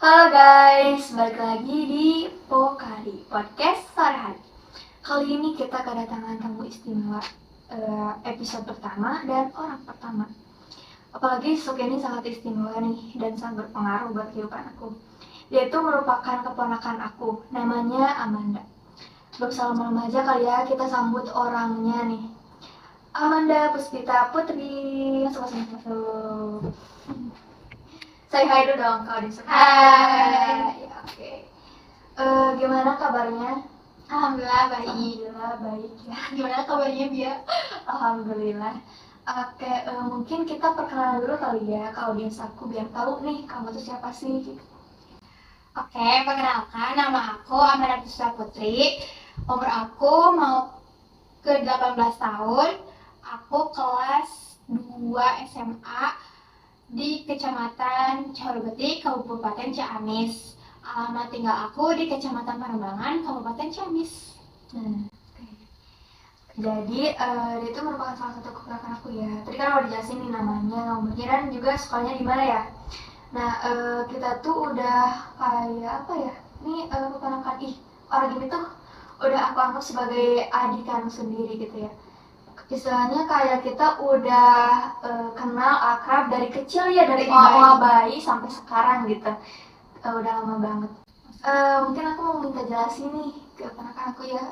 Halo guys, balik lagi di Pokari Podcast Sore Hari. Kali ini kita kedatangan tamu istimewa, episode pertama dan orang pertama. Apalagi sosok ini sangat istimewa nih dan sangat berpengaruh buat kehidupan aku. Dia itu merupakan keponakan aku, namanya Amanda. Gak usah lama-lama aja kali ya, kita sambut orangnya nih. Amanda Puspita Putri, masuk. Say hi dulu dong kalau disuruh. Hai. Ya, oke. Gimana kabarnya? Alhamdulillah baik. Alhamdulillah baik ya. Gimana kabarnya Bia? Alhamdulillah. Oke, mungkin kita perkenalan dulu kali ya ke audiens aku biar tahu nih kamu tuh siapa sih gitu. Oke, perkenalkan nama aku Amanda Puspa Putri. Umur aku mau ke 18 tahun. Aku kelas 2 SMA di Kecamatan Cihorobeti, Kabupaten Ciamis. Alamat tinggal aku di Kecamatan Parambangan, Kabupaten Ciamis. Jadi dia itu merupakan salah satu keponakan aku ya. Tadi kan udah dijelasin nih namanya, umurnya dan juga sekolahnya di mana ya. Nah, kita tuh udah kayak apa ya? Ini keponakan orang ini tuh udah aku anggap sebagai adik kandung sendiri gitu ya. Istilahnya kayak kita udah kenal akrab dari kecil ya, dari awal bayi sampai sekarang gitu. Udah lama banget. Mungkin aku mau minta jelasin nih ke keponakan aku ya,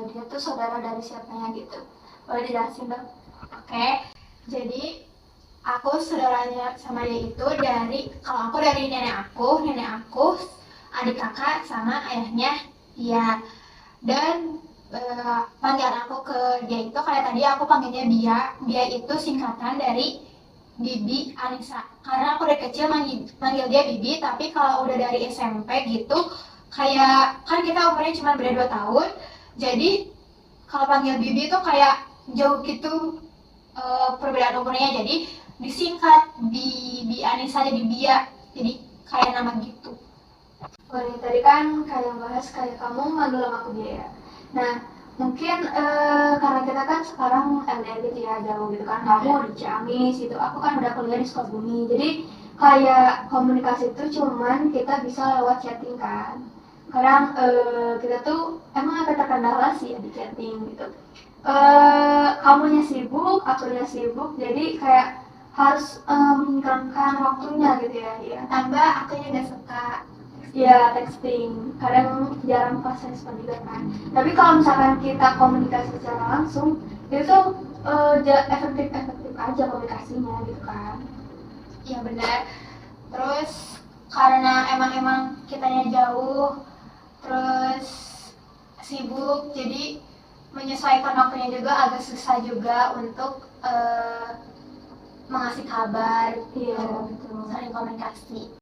dia tuh saudara dari siapanya gitu. Boleh dijelasin dong? Oke, jadi aku saudaranya sama dia itu kalau aku dari nenek aku, adik kakak sama ayahnya dia. Dan panggilan aku ke dia itu kayak tadi aku panggilnya Bia itu singkatan dari Bibi Anissa, karena aku dari kecil manggil dia Bibi, tapi kalau udah dari SMP gitu kayak kan kita umurnya cuma beda 2 tahun, jadi kalau panggil Bibi itu kayak jauh gitu perbedaan umurnya, jadi disingkat Bibi Anissa jadi Bia, jadi kayak nama gitu. Tadi kan kayak bahas kayak kamu manggil sama aku dia ya. Nah, mungkin karena kita kan sekarang LDR gitu ya, jauh gitu kan. Kamu di Ciamis gitu, aku kan udah kuliah di Sukabumi. Jadi kayak komunikasi itu cuman kita bisa lewat chatting kan. Kadang kita tuh emang agak terkendala sih ya di chatting gitu. Kamunya sibuk, akunya sibuk, jadi kayak harus menyingkirkan waktunya gitu ya. Tambah akunya gak suka Ya, texting. Kadang jarang pas respon juga kan. Tapi kalau misalkan kita komunikasi secara langsung, itu efektif aja komunikasinya gitu kan. Iya benar. Terus karena emang kitanya jauh, terus sibuk, jadi menyesuaikan waktunya juga agak susah juga untuk mengasih kabar, Iya, betul. saling komunikasi.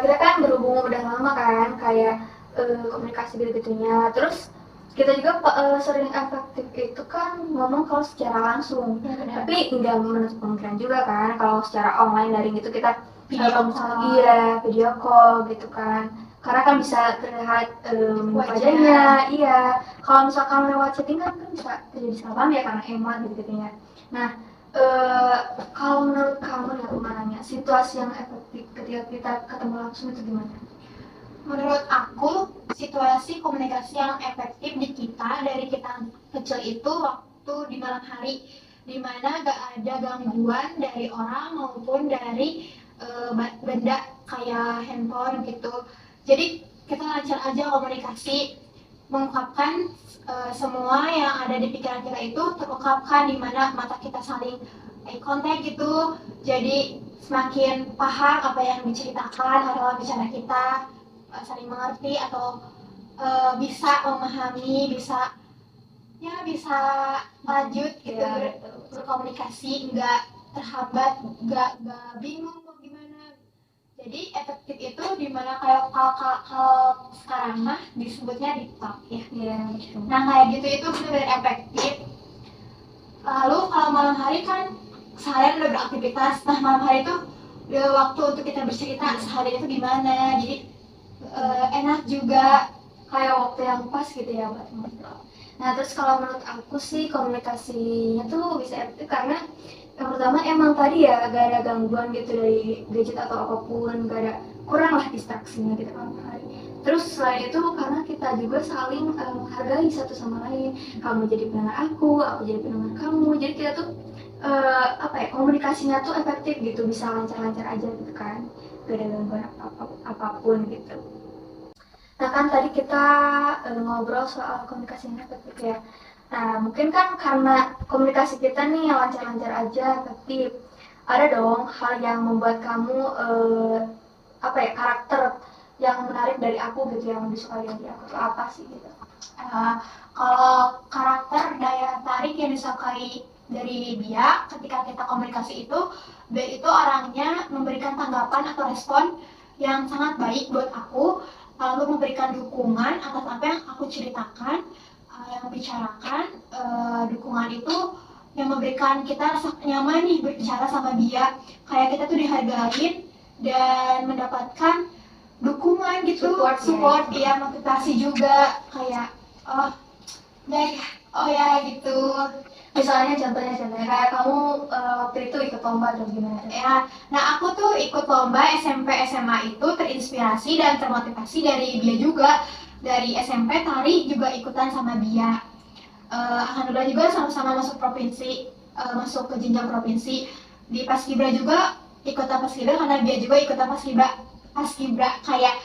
Kita kan berhubung udah lama kan, kayak komunikasi gitu-gitunya. Terus kita juga sering efektif itu kan ngomong kalau secara langsung. Ya, tapi nggak menutup kemungkinan juga kan kalau secara online daring itu kita Video call. Iya, video call gitu kan, karena kan bisa terlihat wajahnya. Iya, kalau misalkan lewat chatting kan bisa terjadi salah paham ya karena emot gitu-gitunya. Nah, kalau menurut kamu ya, aku mau nanya, situasi yang efektif ketika kita ketemu langsung itu gimana? Menurut aku, situasi komunikasi yang efektif di kita dari kita kecil itu waktu di malam hari, dimana gak ada gangguan dari orang maupun dari benda kayak handphone gitu. Jadi kita lancar aja komunikasi, mengungkapkan semua yang ada di pikiran kita itu terungkapkan, dimana mata kita saling eye contact gitu. Jadi semakin paham apa yang diceritakan atau bicara kita, saling mengerti atau bisa memahami, bisa lanjut gitu, berkomunikasi, nggak terhambat, nggak bingung mau gimana. Jadi efektif itu dimana kalau sekarang mah disebutnya di talk ya. Nah kayak gitu itu benar-benar efektif. Lalu kalau malam hari kan seharian udah beraktivitas, nah malam hari itu waktu untuk kita bercerita seharian itu gimana, jadi enak juga, kayak waktu yang pas gitu ya buat ngobrol. Nah, terus kalau menurut aku sih komunikasinya tuh bisa efektif karena Yang pertama emang tadi ya gak ada gangguan gitu dari gadget atau apapun, gak ada, kurang lah distraksinya gitu kan hari. Terus selain itu karena kita juga saling menghargai satu sama lain, kamu jadi pendengar aku jadi pendengar kamu, jadi kita tuh apa ya, komunikasinya tuh efektif gitu, bisa lancar-lancar aja gitu kan, gak ada gangguan apapun gitu. Nah kan tadi kita ngobrol soal komunikasi yang efektif ya. Nah mungkin kan karena komunikasi kita nih lancar-lancar aja, efektif, ada dong hal yang membuat kamu apa ya, karakter yang menarik dari aku gitu, yang disukai dari aku tuh apa sih gitu? Eh, Kalau karakter daya tarik yang disukai dari dia ketika kita komunikasi itu, dia itu orangnya memberikan tanggapan atau respon yang sangat baik buat aku, lalu memberikan dukungan atas apa yang aku ceritakan, yang bicarakan. Dukungan itu yang memberikan kita rasa nyaman nih berbicara sama dia, kayak kita tuh dihargain dan mendapatkan dukungan gitu, support ya, motivasi juga, kayak oh baik, oh ya gitu. Misalnya contohnya kayak kamu waktu itu ikut lomba atau gimana ya. Nah aku tuh ikut lomba SMP SMA itu terinspirasi dan termotivasi dari dia juga. Dari SMP tari juga ikutan sama dia. Alhamdulillah juga sama-sama masuk provinsi, masuk ke jenjang provinsi. Di Paskibra juga ikutan Paskibra karena dia juga ikutan Paskibra kayak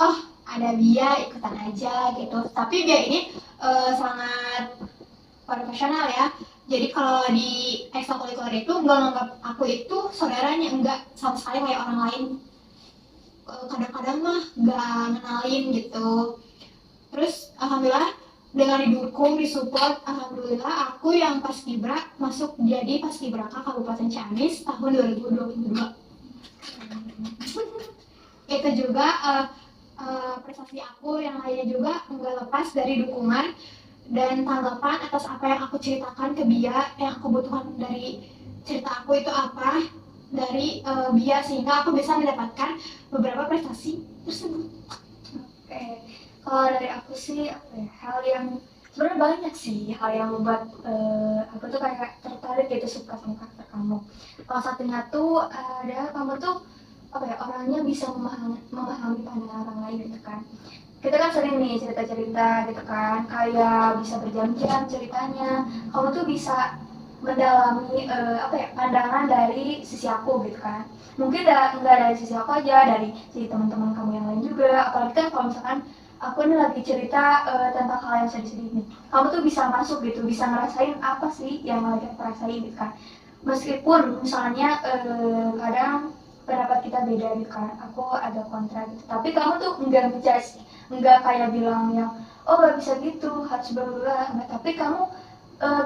oh ada dia ikutan aja gitu. Tapi dia ini sangat profesional ya. Jadi kalau di ekstrakurikuler itu nggak nganggap aku itu saudaranya, enggak sama sekali kayak orang lain. Kadang-kadang mah nggak ngenalin gitu. Terus alhamdulillah dengan didukung, disupport, alhamdulillah aku yang Paskibra masuk jadi Paskibraka Kabupaten Ciamis tahun 2022. Itu juga prestasi aku yang lainnya juga nggak lepas dari dukungan dan tanggapan atas apa yang aku ceritakan ke Bia, yang aku butuhkan dari cerita aku itu apa dari Bia, sehingga aku bisa mendapatkan beberapa prestasi tersebut. Oke, kalau dari aku sih apa ya, hal yang sebenarnya banyak sih hal yang membuat aku tuh kayak tertarik gitu, suka sama karakter kamu. Salah satunya tuh ada kamu tuh apa ya, orangnya bisa memahami pandangan orang lain gitu kan. Kita kan sering nih cerita-cerita gitu kan, kayak bisa berjam-jam ceritanya, kamu tuh bisa mendalami apa ya, pandangan dari sisi aku gitu kan. Mungkin nggak dari sisi aku aja, dari sisi teman-teman kamu yang lain juga. Apalagi kan kalau misalkan aku ini lagi cerita tentang hal yang sedih-sedih nih, kamu tuh bisa masuk gitu, bisa ngerasain apa sih yang lagi aku rasain gitu kan. Meskipun misalnya kadang pendapat kita beda gitu kan, aku ada kontra gitu, tapi kamu tuh enggak ngejudge, enggak kayak bilang yang oh gak bisa gitu, harus berubah, enggak, tapi kamu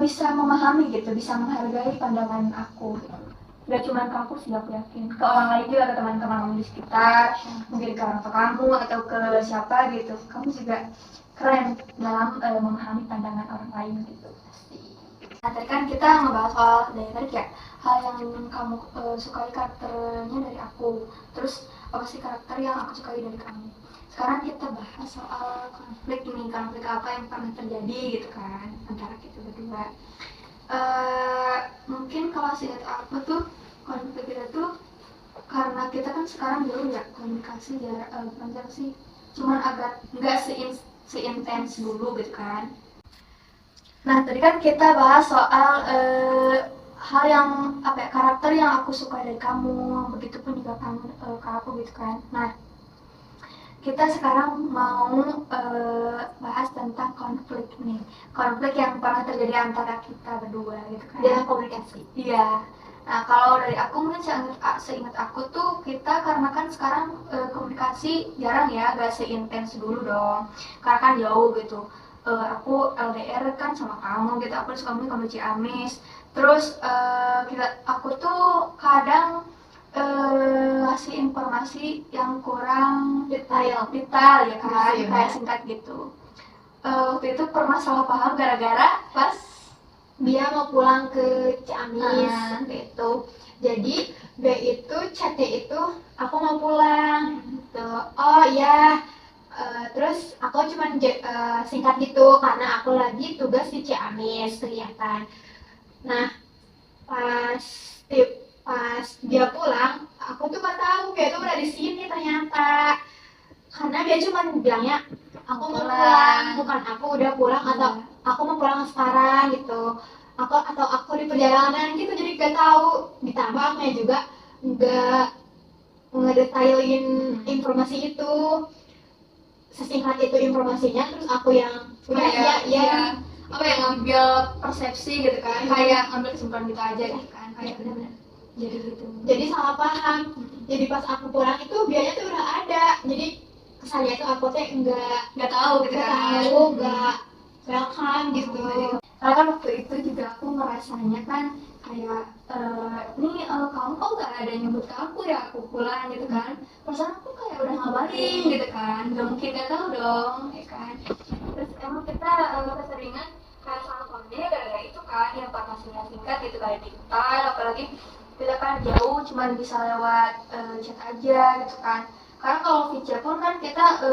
bisa memahami gitu, bisa menghargai pandangan aku gitu. Gak cuma ke aku sih, aku yakin ke orang lain juga, ke teman-teman kamu di sekitar, mungkin ke orang tua kamu atau ke siapa gitu, kamu juga keren dalam memahami pandangan orang lain gitu. Nah tadi kan kita ngebahas soal daya tarik ya, hal yang kamu sukai karakternya dari aku, terus apa sih karakter yang aku sukai dari kamu. Sekarang kita bahas soal konflik nih, konflik apa yang pernah terjadi gitu kan antara kita berdua. Mungkin kalau seingat aku tuh konflik kita tuh karena kita kan sekarang dulu ya komunikasi bukan jarak sih, cuman agak nggak seintens dulu gitu kan. Nah tadi kan kita bahas soal hal yang apa ya, karakter yang aku suka dari kamu, begitupun juga kamu ke aku gitu kan. Nah kita sekarang mau bahas tentang konflik nih, konflik yang pernah terjadi antara kita berdua gitu kan, dalam komunikasi. Iya. Nah kalau dari aku mungkin seingat aku tuh kita karena kan sekarang komunikasi jarang ya, gak seintens dulu dong, karena kan jauh gitu. Aku LDR kan sama kamu gitu, aku suka kamu Ciamis, terus aku tuh kadang ngasih informasi yang kurang detail ya kan, kayak singkat gitu. Waktu itu pernah salah paham gara-gara pas dia mau pulang ke Ciamis gitu. Jadi dia itu chatnya itu aku mau pulang gitu. Oh iya. Terus aku cuman singkat gitu karena aku lagi tugas di Ciamis kelihatan. Nah pas pas dia pulang aku tuh nggak tahu dia tuh udah di sini ternyata, karena dia cuma bilangnya aku mau pulang, bukan aku udah pulang atau aku mau pulang sekarang gitu, aku di perjalanan gitu, jadi gak tahu. Ditambah aku juga nggak ngedetailin informasi itu, sesingkat itu informasinya, terus aku yang udah iya apa yang ngambil persepsi gitu kan, kayak ngambil kesimpulan gitu aja gitu kan, kayak benar-benar jadi gitu, jadi salah paham. Jadi pas aku pulang itu biayanya tuh udah ada, jadi kesannya itu aku tuh nggak tahu gitu kan, nggak welcome gitu. karena kan waktu itu juga aku ngerasanya kan kayak nih kamu kok nggak ada nyebut ke aku ya aku pulang gitu kan, perasaan aku kayak udah ngabarin gitu kan, nggak mungkin nggak tahu dong ya kan. Terus emang kita keseringan kayak sama konde gara-gara itu kan yang patah singkat gitu kayak digital, apalagi kita kan jauh cuma bisa lewat chat aja gitu kan. Karena kalau video pun kan kita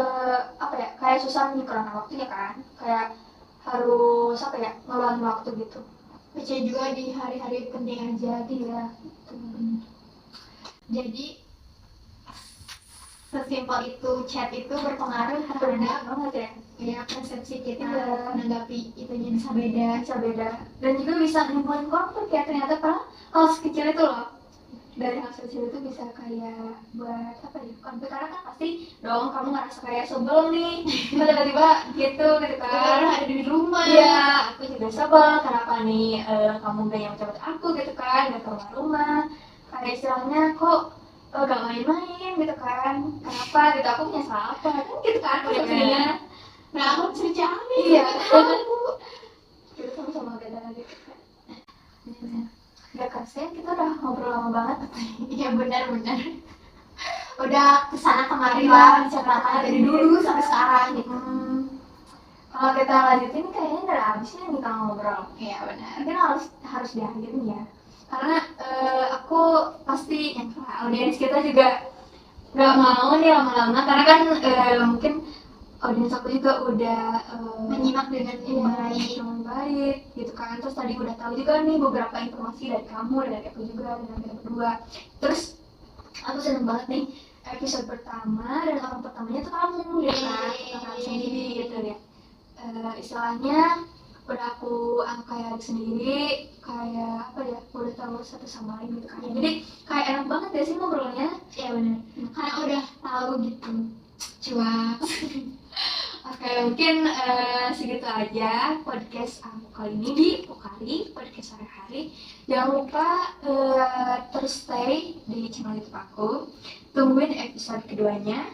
apa ya kayak susah menyinkronkan waktunya kan, kayak harus apa ya ngeluangin waktu gitu. PC juga di hari-hari penting aja gitu ya. Jadi sesimpel itu chat itu berpengaruh terhadap banget ya persepsi kita menanggapi itunya bisa beda. Dan juga bisa nimbulin konflik ya ternyata, kalau sekecil itu loh, dari hal kecil itu bisa kayak buat apa ya konflik, karena kan pasti dong kamu ngerasa kayak sebel nih tiba-tiba gitu kan, ada di rumah. Iya, aku juga sebel kenapa nih kamu gak yang cepet aku gitu kan, gak keluar rumah, kayak istilahnya kok gak main-main gitu kan, kenapa gitu, aku punya salah apa kan gitu kan persepsinya. Nah aku cerita Iya kita sama-sama beda gitu kan. Gak kasihan kita udah ngobrol lama banget. Iya benar-benar udah kesana kemari lah ceritakan dari dulu sampai sekarang gitu. Kalau kita lanjutin kayaknya nggak ada habisnya nih kita ngobrol. Iya benar. Mungkin harus diakhirin ya. Karena aku pasti yang audiens kita juga nggak mau nih lama-lama, karena kan mungkin audiens aku juga udah menyimak dengan baik gitu kan. Terus tadi udah tahu juga nih beberapa informasi dari kamu dan dari aku juga, dan dari kita berdua. Terus aku seneng banget nih episode pertama dan orang pertamanya tuh kamu gitu kan, kakak sendiri gitu ya. Istilahnya udah aku anggap kayak adik sendiri, kayak apa ya, udah tahu satu sama lain gitu kan. Jadi kayak enak banget deh sih ngobrolnya. Iya benar. Karena udah tahu gitu. Cuak. Oke, mungkin segitu aja podcast aku kali ini di Pokari, podcast sehari-hari. Jangan lupa terus stay di channel YouTube aku. Tungguin episode keduanya.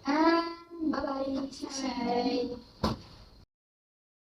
And bye-bye. Bye.